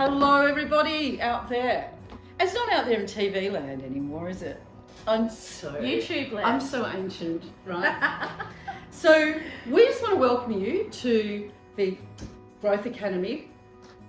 Hello, everybody out there. It's not out there in TV land anymore, is it? YouTube land. I'm so ancient, right? So we just want to welcome you to the Growth Academy.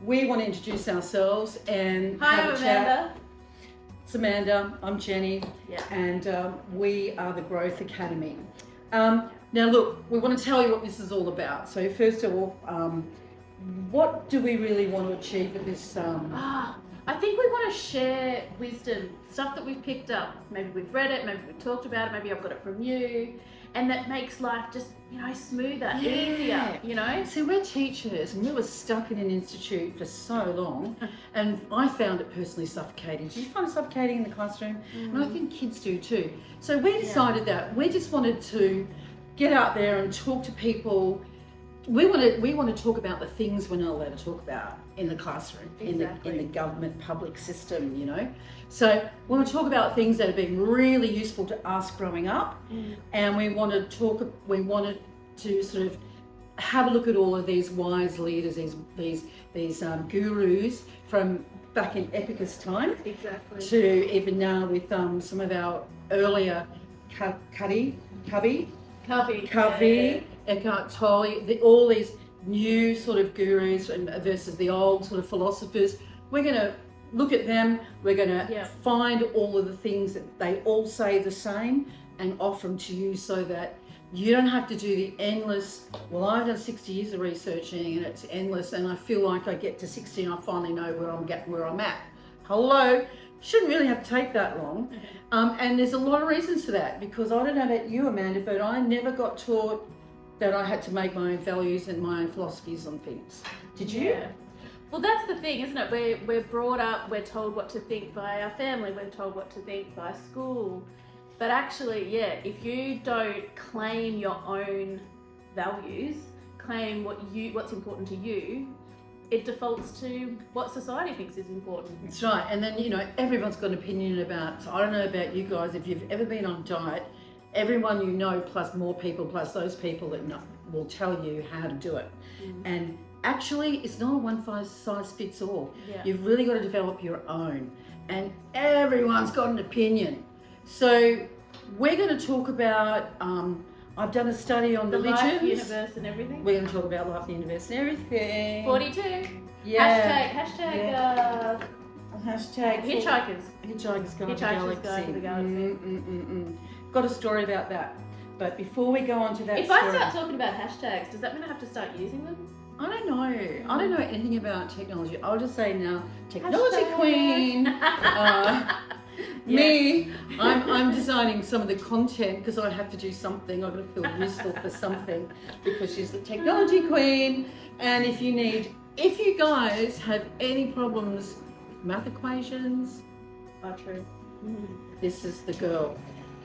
We want to introduce ourselves and Hi, have I'm a chat. Amanda. It's Amanda. I'm Jenny. Yeah. And we are the Growth Academy. Now, look, we want to tell you what this is all about. So first of all, what do we really want to achieve with this? I think we want to share wisdom, stuff that we've picked up. Maybe we've read it, maybe we've talked about it, maybe I've got it from you. And that makes life just, smoother, easier, So we're teachers and we were stuck in an institute for so long and I found it personally suffocating. Do you find it suffocating in the classroom? And I think kids do too. So we decided that we just wanted to get out there and talk to people. We want to talk about the things we're not allowed to talk about in the classroom, Exactly. in the government public system, So we want to talk about things that have been really useful to us growing up, and we wanted to sort of have a look at all of these wise leaders, these gurus from back in Epicus time, Exactly. to even now with some of our earlier Covey, Eckhart Tolle, all these new sort of gurus versus the old sort of philosophers. We're going to look at them. We're going to find all of the things that they all say the same and offer them to you so that you don't have to do the endless, well, I've done 60 years of researching and it's endless and I feel like I get to 60 and I finally know where I'm at. Hello. Shouldn't really have to take that long. And there's a lot of reasons for that, because I don't know about you, Amanda, but I never got taught that I had to make my own values and my own philosophies on things. Did you? Yeah. Well, that's the thing, isn't it? We're brought up, we're told what to think by our family, we're told what to think by school. But actually, if you don't claim your own values, claim what's important to you, it defaults to what society thinks is important. That's right. And then, everyone's got an opinion about, so I don't know about you guys, if you've ever been on diet, everyone you know, plus more people, plus those people that know, will tell you how to do it. And actually, it's not a one-size-fits-all. Yeah. You've really got to develop your own. And everyone's got an opinion. So we're going to talk about, I've done a study on The religions. life, universe and everything. We're going to talk about life, the universe and everything. 42. Yeah. Hashtag Hashtag Hitchhikers. Hitchhikers Guide Hitchhikers to the Guide Galaxy. to the Galaxy. Got a story about that. But before we go on to that If story, I start talking about hashtags, does that mean I have to start using them? I don't know. I don't know anything about technology. I'll just say now, technology Hashtag. queen. Me, I'm designing some of the content because I have to do something. I've got to feel useful for something because she's the technology queen. And if you guys have any problems with math equations, True. this is the girl.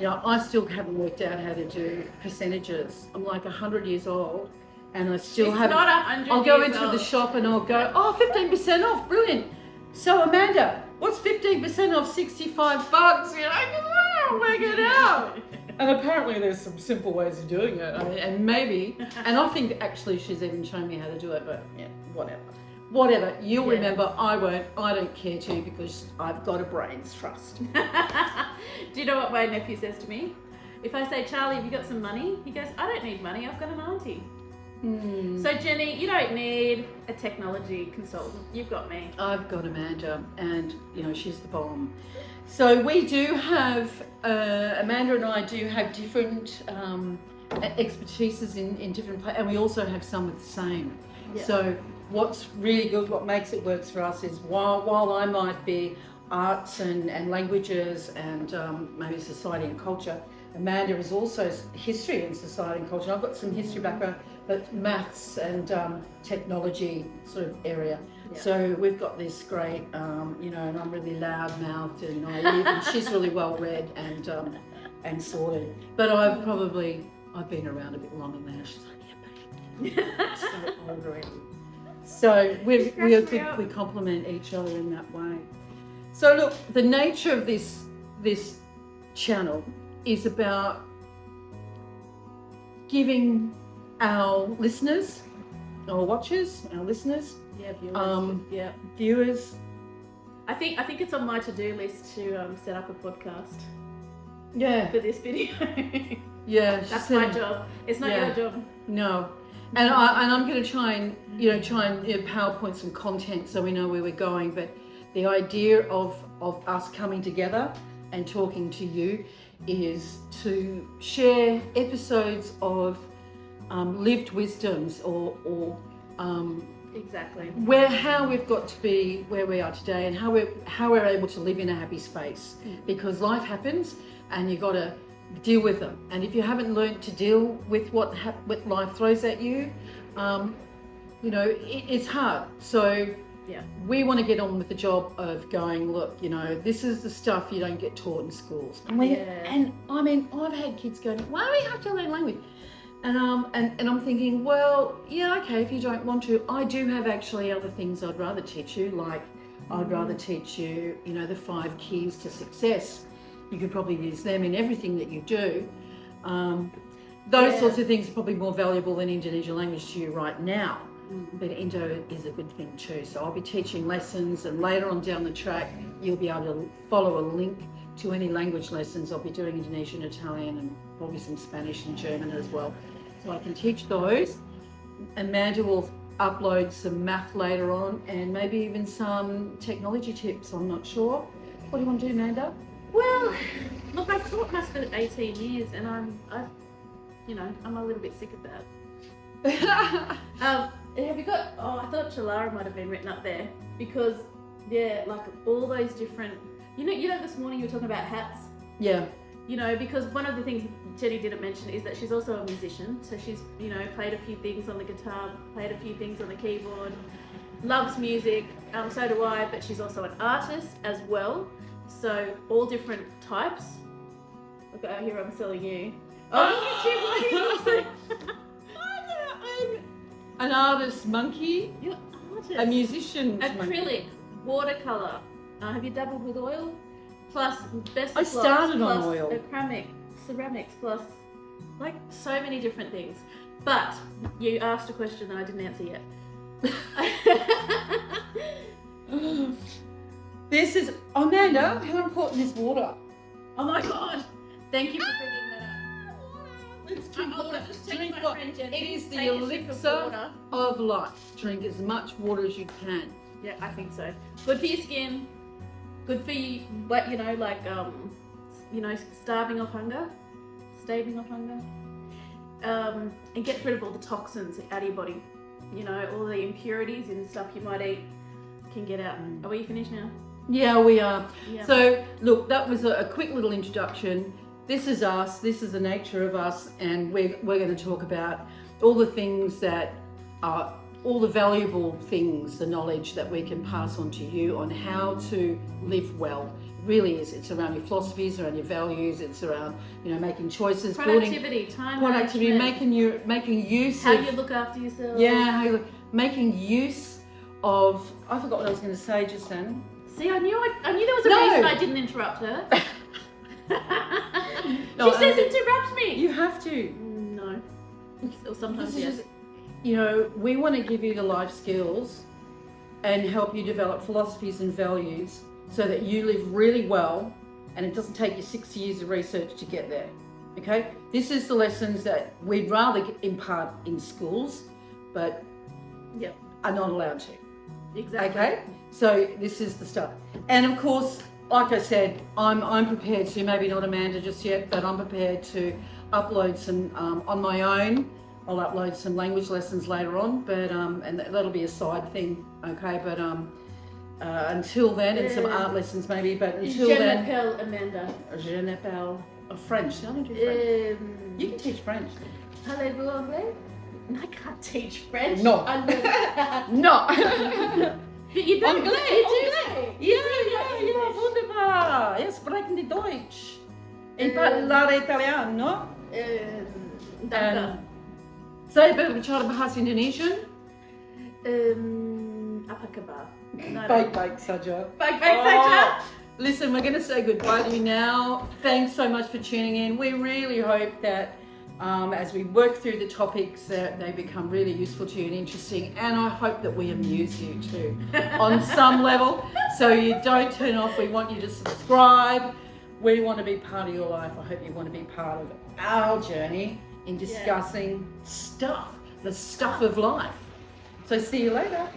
I still haven't worked out how to do percentages. I'm like 100 years old and I still It's haven't. not 100 I'll go years into old. the shop and I'll go, 15% off, brilliant. So Amanda, what's 15% off $65? Work it out. And apparently there's some simple ways of doing it. And I think actually she's even shown me how to do it, but whatever. You'll remember, I won't. I don't care to because I've got a brains trust. Do you know what my nephew says to me? If I say, Charlie, have you got some money? He goes, I don't need money, I've got an auntie. So Jenny, you don't need a technology consultant. You've got me. I've got Amanda, and she's the bomb. So we do have Amanda and I do have different expertises in different places, and we also have some with the same. Yeah. So what's really good, what makes it works for us is while I might be arts and languages and maybe society and culture, Amanda is also history and society and culture. I've got some history background, but maths and technology sort of area. Yeah. So we've got this great, and I'm really loud-mouthed and naive, and she's really well-read and sorted. But I've been around a bit longer than that. She's like, yeah, babe, so old already. So we complement each other in that way. So look, the nature of this channel is about giving our listeners, our watchers, our listeners, Yeah, viewers. Viewers. I think it's on my to-do list to set up a podcast Yeah. for this video. Yeah. That's my job. It's not your job. No. And I'm going to try and PowerPoint some content so we know where we're going. But the idea of us coming together and talking to you is to share episodes of lived wisdoms or exactly how we've got to be where we are today, and how we're able to live in a happy space, because life happens and you got to deal with them. And if you haven't learned to deal with what life throws at you, it's hard. So we want to get on with the job of going, look, this is the stuff you don't get taught in schools. And I mean, I've had kids going, why do we have to learn language? And I'm thinking, well, yeah, okay, if you don't want to. I do have actually other things I'd rather teach you, like I'd rather teach you, the 5 keys to success. You could probably use them in everything that you do. Those sorts of things are probably more valuable than Indonesian language to you right now. But Indo is a good thing too. So I'll be teaching lessons, and later on down the track, you'll be able to follow a link to any language lessons. I'll be doing Indonesian, Italian, and probably some Spanish and German as well. So I can teach those. Amanda will upload some math later on, and maybe even some technology tips. I'm not sure. What do you want to do, Amanda? Well, look, I've taught maths for 18 years, and I'm a little bit sick of that. Have you got? Oh, I thought Chalara might have been written up there because, like all those different. This morning you were talking about hats. Yeah. Because one of the things Jenny didn't mention is that she's also a musician. So she's, played a few things on the guitar, played a few things on the keyboard, loves music. So do I. But she's also an artist as well. So all different types. Look out here, I'm selling you. I'm an artist monkey. You're an artist. A musician. Acrylic, watercolor. Have you dabbled with oil? Plus best. I started plus on oil. Ceramics, plus like so many different things. But you asked a question that I didn't answer yet. This is Amanda. How important is water? Oh my god! Thank you for bringing that up. Let's drink water. Just take Drink my water. friend Jenny. It is the Take a sip of elixir water. of life. Drink as much water as you can. Yeah, I think so. Good for your skin. Good for you, starving off hunger, staving off hunger, and get rid of all the toxins out of your body. All the impurities and stuff you might eat can get out. Are we finished now? Yeah, we are. Yeah. So, look, that was a quick little introduction. This is us. This is the nature of us, and we're going to talk about all the things that are all the valuable things, the knowledge that we can pass on to you on how to live well. It really is. It's around your philosophies, around your values. It's around making choices, Productivity, time productivity, management, making use how of you look after yourself. Yeah, making use of. I forgot what I was going to say just then. See, I knew there was a reason I didn't interrupt her. She says interrupt me. You have to. No. Or sometimes yes. We want to give you the life skills and help you develop philosophies and values so that you live really well, and it doesn't take you 60 years of research to get there. Okay? This is the lessons that we'd rather impart in schools, but are not allowed to. Exactly. Okay? So this is the stuff. And of course, like I said, I'm prepared to, maybe not Amanda just yet, but I'm prepared to upload some on my own. I'll upload some language lessons later on, but and that'll be a side thing, okay? But until then, and some art lessons maybe. But until then, je m'appelle Amanda. Je m'appelle French. I don't do French. You can teach French. Parlez-vous anglais? I can't teach French. No. No. But you do. Anglais. Yeah. Wunderbar. Ich spreche die Deutsch. Ich parlare Italiano. Danke. Say bicara bahasa Indonesian. Apa khabar? Baik saja. Baik saja. Listen, we're going to say goodbye to you now. Thanks so much for tuning in. We really hope that as we work through the topics, they become really useful to you and interesting, and I hope that we amuse you too on some level, so you don't turn off. We want you to subscribe. We want to be part of your life. I hope you want to be part of our journey in discussing the stuff of life. So see you later.